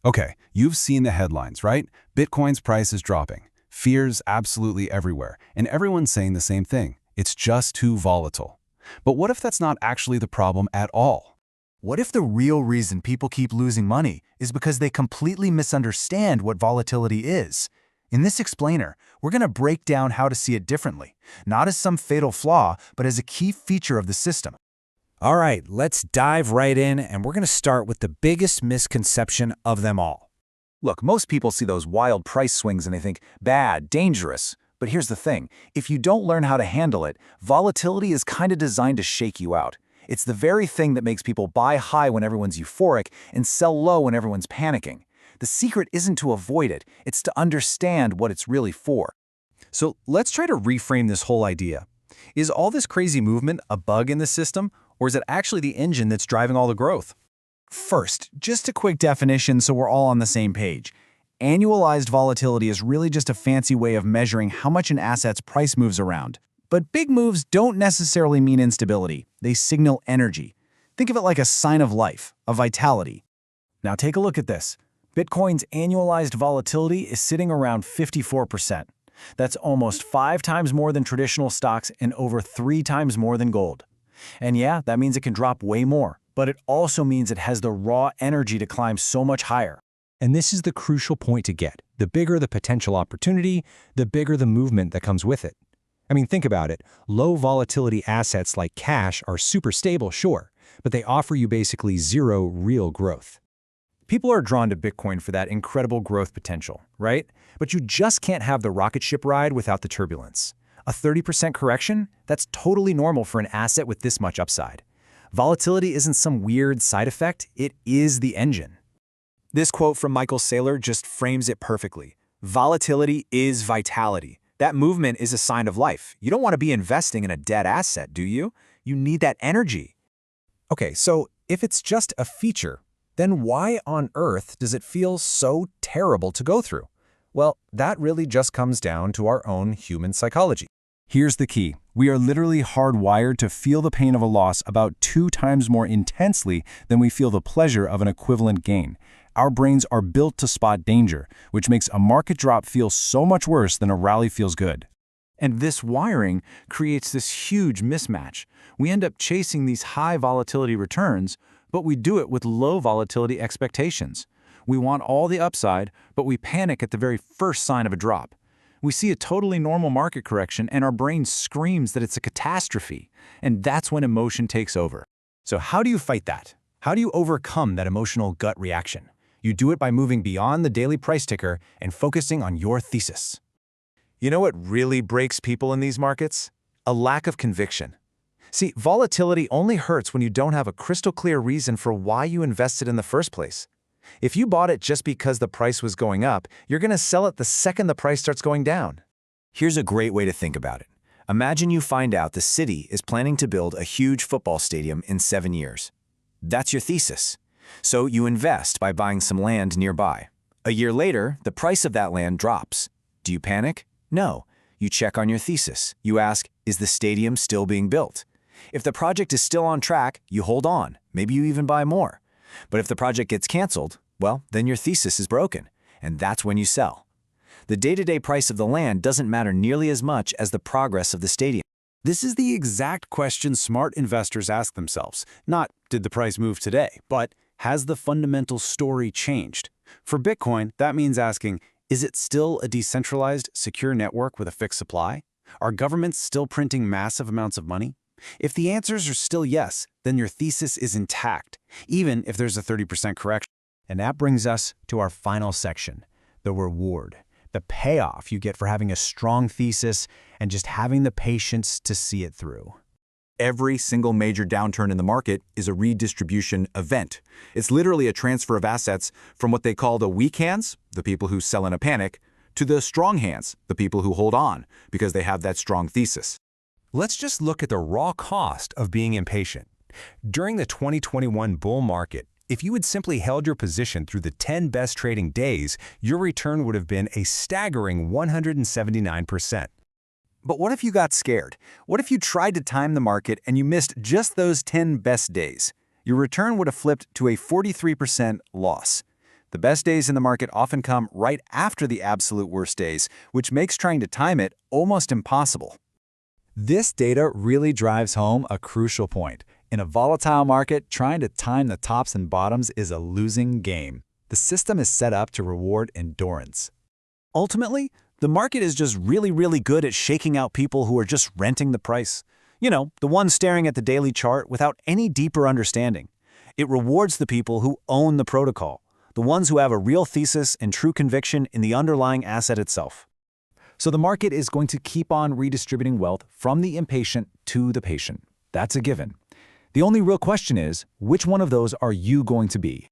Okay, you've seen the headlines, right? Bitcoin's price is dropping. Fears absolutely everywhere, and everyone's saying the same thing. It's just too volatile. But what if that's not actually the problem at all? What if the real reason people keep losing money is because they completely misunderstand what volatility is? In this explainer, we're going to break down how to see it differently, not as some fatal flaw, but as a key feature of the system. All right, let's dive right in, and we're going to start with the biggest misconception of them all. Look, most people see those wild price swings and they think, bad, dangerous. But here's the thing, if you don't learn how to handle it, volatility is kind of designed to shake you out. It's the very thing that makes people buy high when everyone's euphoric and sell low when everyone's panicking. The secret isn't to avoid it, it's to understand what it's really for. So let's try to reframe this whole idea. Is all this crazy movement a bug in the system, or is it actually the engine that's driving all the growth? First, just a quick definition so we're all on the same page. Annualized volatility is really just a fancy way of measuring how much an asset's price moves around. But big moves don't necessarily mean instability. They signal energy. Think of it like a sign of life, of vitality. Now take a look at this. Bitcoin's annualized volatility is sitting around 54%. That's almost 5 times more than traditional stocks and over 3 times more than gold. And yeah, that means it can drop way more, but it also means it has the raw energy to climb so much higher. And this is the crucial point to get. The bigger the potential opportunity, the bigger the movement that comes with it. I mean, think about it. Low volatility assets like cash are super stable, sure, but they offer you basically zero real growth. People are drawn to Bitcoin for that incredible growth potential, right? But you just can't have the rocket ship ride without the turbulence. A 30% correction? That's totally normal for an asset with this much upside. Volatility isn't some weird side effect, it is the engine. This quote from Michael Saylor just frames it perfectly. Volatility is vitality. That movement is a sign of life. You don't want to be investing in a dead asset, do you? You need that energy. Okay, so if it's just a feature, then why on earth does it feel so terrible to go through? Well, that really just comes down to our own human psychology. Here's the key. We are literally hardwired to feel the pain of a loss about 2 times more intensely than we feel the pleasure of an equivalent gain. Our brains are built to spot danger, which makes a market drop feel so much worse than a rally feels good. And this wiring creates this huge mismatch. We end up chasing these high volatility returns, but we do it with low volatility expectations. We want all the upside, but we panic at the very first sign of a drop. We see a totally normal market correction and our brain screams that it's a catastrophe. And that's when emotion takes over. So how do you fight that? How do you overcome that emotional gut reaction? You do it by moving beyond the daily price ticker and focusing on your thesis. You know what really breaks people in these markets? A lack of conviction. See, volatility only hurts when you don't have a crystal clear reason for why you invested in the first place. If you bought it just because the price was going up, you're going to sell it the second the price starts going down. Here's a great way to think about it. Imagine you find out the city is planning to build a huge football stadium in 7 years. That's your thesis. So you invest by buying some land nearby. A year later, the price of that land drops. Do you panic? No. You check on your thesis. You ask, is the stadium still being built? If the project is still on track, you hold on. Maybe you even buy more. But if the project gets canceled, well, then your thesis is broken, and that's when you sell. The day-to-day price of the land doesn't matter nearly as much as the progress of the stadium. This is the exact question smart investors ask themselves. Not, did the price move today, but has the fundamental story changed? For Bitcoin, that means asking, is it still a decentralized, secure network with a fixed supply? Are governments still printing massive amounts of money? If the answers are still yes, then your thesis is intact, even if there's a 30% correction. And that brings us to our final section, the reward, the payoff you get for having a strong thesis and just having the patience to see it through. Every single major downturn in the market is a redistribution event. It's literally a transfer of assets from what they call the weak hands, the people who sell in a panic, to the strong hands, the people who hold on because they have that strong thesis. Let's just look at the raw cost of being impatient. During the 2021 bull market, if you had simply held your position through the 10 best trading days, your return would have been a staggering 179%. But what if you got scared? What if you tried to time the market and you missed just those 10 best days? Your return would have flipped to a 43% loss. The best days in the market often come right after the absolute worst days, which makes trying to time it almost impossible. This data really drives home a crucial point. In a volatile market, trying to time the tops and bottoms is a losing game. The system is set up to reward endurance. Ultimately, the market is just really good at shaking out people who are just renting the price. You know, the ones staring at the daily chart without any deeper understanding. It rewards the people who own the protocol, the ones who have a real thesis and true conviction in the underlying asset itself. So the market is going to keep on redistributing wealth from the impatient to the patient. That's a given. The only real question is, which one of those are you going to be?